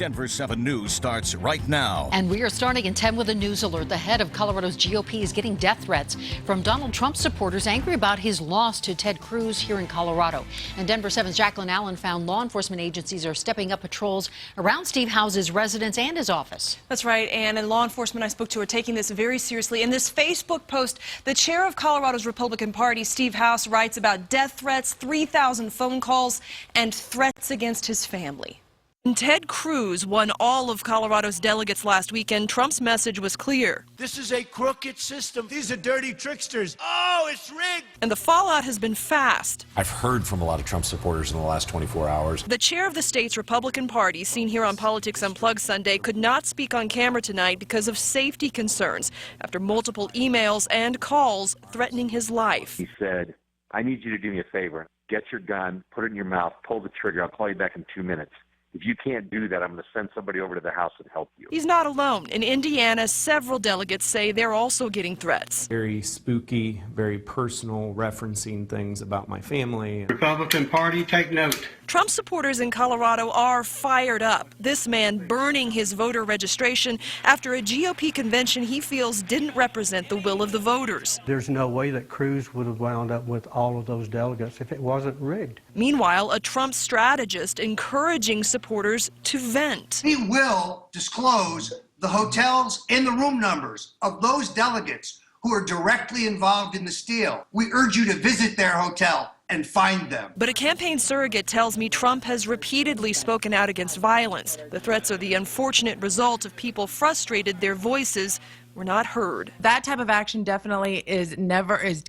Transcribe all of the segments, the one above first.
Denver 7 News starts right now. And we are starting in 10 with a news alert. The head of Colorado's GOP is getting death threats from Donald Trump supporters angry about his loss to Ted Cruz here in Colorado. And Denver 7's Jaclyn Allen found law enforcement agencies are stepping up patrols around Steve House's residence and his office. That's right, Ann. And law enforcement I spoke to are taking this very seriously. In this Facebook post, the chair of Colorado's Republican Party, Steve House, writes about death threats, 3,000 phone calls, and threats against his family. When Ted Cruz won all of Colorado's delegates last weekend, Trump's message was clear. This is a crooked system. These are dirty tricksters. Oh, it's rigged. And the fallout has been fast. I've heard from a lot of Trump supporters in the last 24 hours. The chair of the state's Republican Party, seen here on Politics Unplugged Sunday, could not speak on camera tonight because of safety concerns after multiple emails and calls threatening his life. He said, I need you to do me a favor. Get your gun, put it in your mouth, pull the trigger. I'll call you back in 2 minutes. If you can't do that, I'm going to send somebody over to the house and help you. He's not alone. In Indiana, several delegates say they're also getting threats. Very spooky, very personal, referencing things about my family. Republican Party, take note. Trump supporters in Colorado are fired up. This man burning his voter registration after a GOP convention he feels didn't represent the will of the voters. There's no way that Cruz would have wound up with all of those delegates if it wasn't rigged. Meanwhile, a Trump strategist encouraging supporters to vent. He will disclose the hotels and the room numbers of those delegates who are directly involved in the steal. We urge you to visit their hotel and find them. But a campaign surrogate tells me Trump has repeatedly spoken out against violence. The threats are the unfortunate result of people frustrated their voices were not heard. That type of action definitely is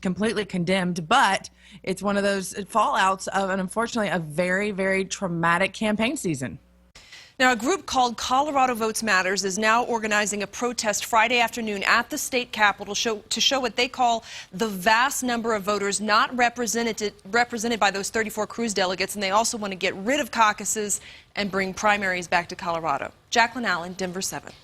completely condemned, but it's one of those fallouts of, unfortunately, a very, very traumatic campaign season. Now, a group called Colorado Votes Matters is now organizing a protest Friday afternoon at the state capitol to show what they call the vast number of voters not represented by those 34 Cruz delegates, and they also want to get rid of caucuses and bring primaries back to Colorado. Jaclyn Allen, Denver 7.